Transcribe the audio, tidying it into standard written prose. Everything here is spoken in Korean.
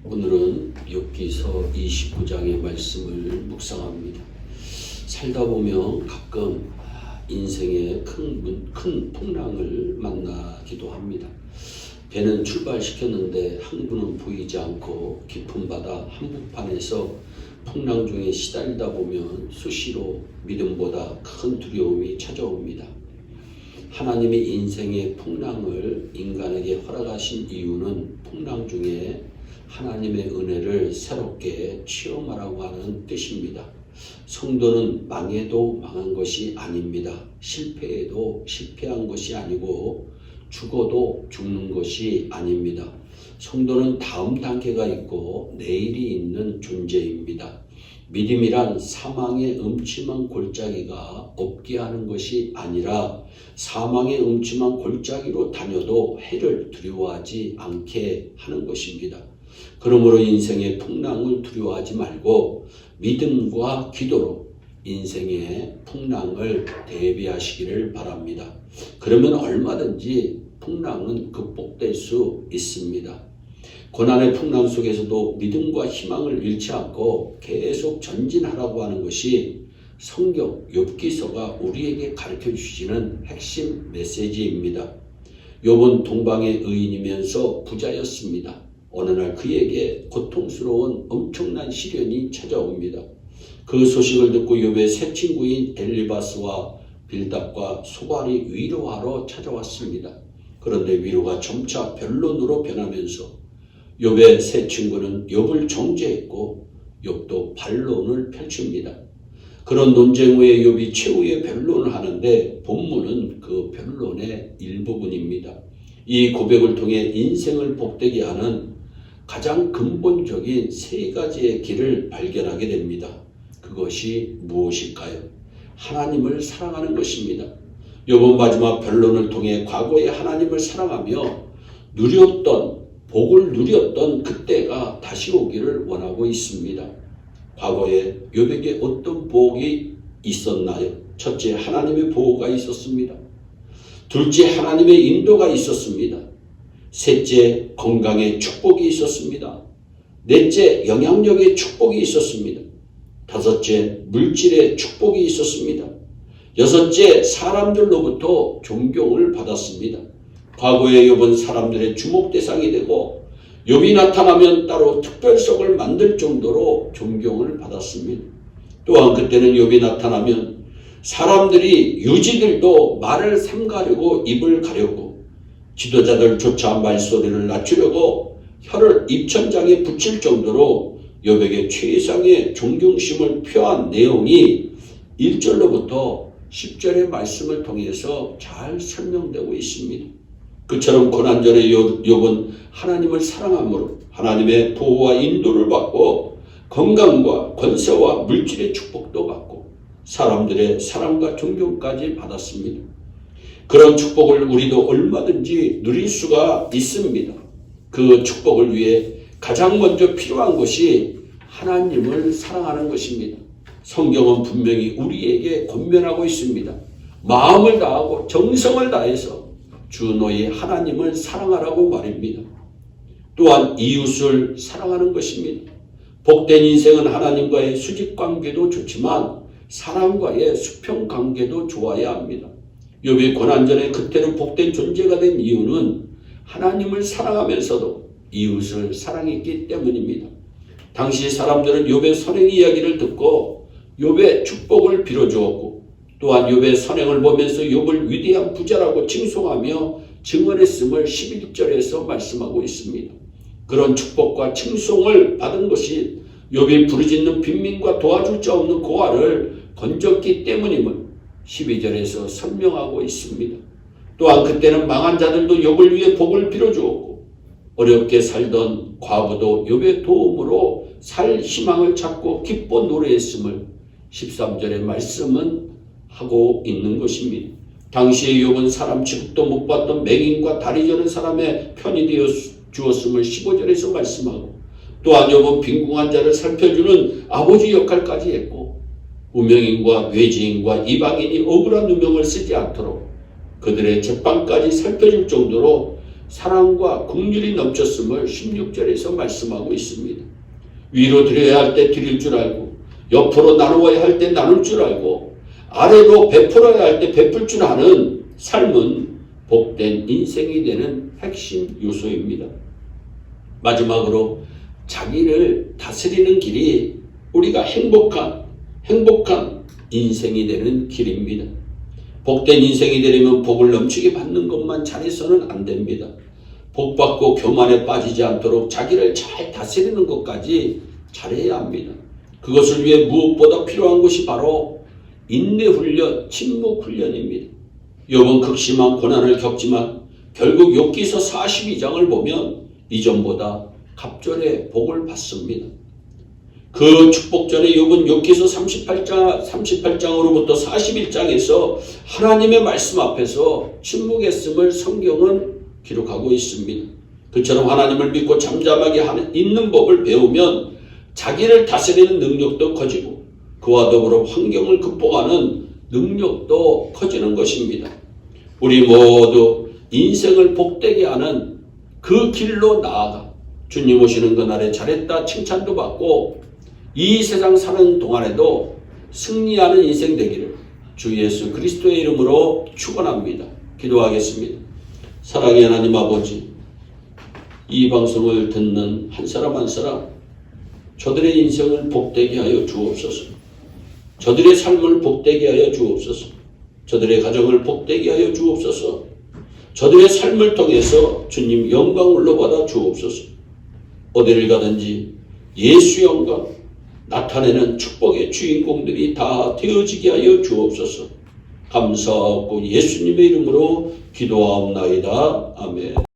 오늘은 욥기서 29장의 말씀을 묵상합니다. 살다 보면 가끔 인생의 큰 풍랑을 만나기도 합니다. 배는 출발시켰는데 항구는 보이지 않고 깊은 바다 한복판에서 풍랑 중에 시달리다 보면 수시로 믿음보다 큰 두려움이 찾아옵니다. 하나님이 인생의 풍랑을 인간에게 허락하신 이유는 풍랑 중에 하나님의 은혜를 새롭게 체험하라고 하는 뜻입니다. 성도는 망해도 망한 것이 아닙니다. 실패해도 실패한 것이 아니고 죽어도 죽는 것이 아닙니다. 성도는 다음 단계가 있고 내일이 있는 존재입니다. 믿음이란 사망의 음침한 골짜기가 없게 하는 것이 아니라 사망의 음침한 골짜기로 다녀도 해를 두려워하지 않게 하는 것입니다. 그러므로 인생의 풍랑을 두려워하지 말고 믿음과 기도로 인생의 풍랑을 대비하시기를 바랍니다. 그러면 얼마든지 풍랑은 극복될 수 있습니다. 고난의 풍랑 속에서도 믿음과 희망을 잃지 않고 계속 전진하라고 하는 것이 성경 욥기서가 우리에게 가르쳐 주시는 핵심 메시지입니다. 욥은 동방의 의인이면서 부자였습니다. 어느 날 그에게 고통스러운 엄청난 시련이 찾아옵니다. 그 소식을 듣고 욥의 세 친구인 엘리바스와 빌답과 소발이 위로하러 찾아왔습니다. 그런데 위로가 점차 변론으로 변하면서 욥의 세 친구는 욥을 정죄했고 욥도 반론을 펼칩니다. 그런 논쟁 후에 욥이 최후의 변론을 하는데 본문은 그 변론의 일부분입니다. 이 고백을 통해 인생을 복되게 하는 가장 근본적인 세 가지의 길을 발견하게 됩니다. 그것이 무엇일까요? 하나님을 사랑하는 것입니다. 욥은 마지막 변론을 통해 과거에 하나님을 사랑하며 복을 누렸던 그때가 다시 오기를 원하고 있습니다. 과거에 욥에게 어떤 복이 있었나요? 첫째, 하나님의 보호가 있었습니다. 둘째, 하나님의 인도가 있었습니다. 셋째, 건강의 축복이 있었습니다. 넷째, 영향력의 축복이 있었습니다. 다섯째, 물질의 축복이 있었습니다. 여섯째, 사람들로부터 존경을 받았습니다. 과거에 욥은 사람들의 주목 대상이 되고 욥이 나타나면 따로 특별석을 만들 정도로 존경을 받았습니다. 또한 그때는 욥이 나타나면 사람들이 유지들도 말을 삼가려고 입을 가렸고 지도자들조차 말소리를 낮추려고 혀를 입천장에 붙일 정도로 욥에게 최상의 존경심을 표한 내용이 1절로부터 10절의 말씀을 통해서 잘 설명되고 있습니다. 그처럼 고난절에 욥은 하나님을 사랑함으로 하나님의 보호와 인도를 받고 건강과 권세와 물질의 축복도 받고 사람들의 사랑과 존경까지 받았습니다. 그런 축복을 우리도 얼마든지 누릴 수가 있습니다. 그 축복을 위해 가장 먼저 필요한 것이 하나님을 사랑하는 것입니다. 성경은 분명히 우리에게 권면하고 있습니다. 마음을 다하고 정성을 다해서 주 너희 하나님을 사랑하라고 말입니다. 또한 이웃을 사랑하는 것입니다. 복된 인생은 하나님과의 수직관계도 좋지만 사람과의 수평관계도 좋아야 합니다. 욥이 고난전에 그때는 복된 존재가 된 이유는 하나님을 사랑하면서도 이웃을 사랑했기 때문입니다. 당시 사람들은 욥의 선행 이야기를 듣고 욥의 축복을 빌어주었고 또한 욥의 선행을 보면서 욥을 위대한 부자라고 칭송하며 증언했음을 11절에서 말씀하고 있습니다. 그런 축복과 칭송을 받은 것이 욥이 부르짖는 빈민과 도와줄 자 없는 고아를 건졌기 때문임을 12절에서 설명하고 있습니다. 또한 그때는 망한 자들도 욥을 위해 복을 빌어주었고 어렵게 살던 과부도 욥의 도움으로 살 희망을 찾고 기뻐 노래했음을 13절의 말씀은 하고 있는 것입니다. 당시에 욥은 사람 취급도 못 받던 맹인과 다리 저는 사람의 편이 되어 주었음을 15절에서 말씀하고 또한 욥은 빈궁한 자를 살펴주는 아버지 역할까지 했고 우명인과 외지인과 이방인이 억울한 누명을 쓰지 않도록 그들의 jet방까지 살펴줄 정도로 사랑과 긍휼이 넘쳤음을 16절에서 말씀하고 있습니다. 위로 드려야 할 때 드릴 줄 알고, 옆으로 나누어야 할 때 나눌 줄 알고, 아래로 베풀어야 할 때 베풀 줄 아는 삶은 복된 인생이 되는 핵심 요소입니다. 마지막으로 자기를 다스리는 길이 우리가 행복한 인생이 되는 길입니다. 복된 인생이 되려면 복을 넘치게 받는 것만 잘해서는 안 됩니다. 복받고 교만에 빠지지 않도록 자기를 잘 다스리는 것까지 잘해야 합니다. 그것을 위해 무엇보다 필요한 것이 바로 인내훈련, 침묵훈련입니다. 욥은 극심한 고난을 겪지만 결국 욥기서 42장을 보면 이전보다 갑절의 복을 받습니다. 그 축복 전에 욥은 욥기서 38장으로부터 41장에서 하나님의 말씀 앞에서 침묵했음을 성경은 기록하고 있습니다. 그처럼 하나님을 믿고 잠잠하게 있는 법을 배우면 자기를 다스리는 능력도 커지고 그와 더불어 환경을 극복하는 능력도 커지는 것입니다. 우리 모두 인생을 복되게 하는 그 길로 나아가 주님 오시는 그날에 잘했다 칭찬도 받고 이 세상 사는 동안에도 승리하는 인생 되기를 주 예수 그리스도의 이름으로 축원합니다. 기도하겠습니다. 사랑의 하나님 아버지, 이 방송을 듣는 한 사람 한 사람 저들의 인생을 복되게 하여 주옵소서. 저들의 삶을 복되게 하여 주옵소서. 저들의 가정을 복되게 하여 주옵소서. 저들의 삶을 통해서 주님 영광을 올려받아 주옵소서. 어디를 가든지 예수 영광 나타내는 축복의 주인공들이 다 되어지게 하여 주옵소서. 감사하고 예수님의 이름으로 기도하옵나이다. 아멘.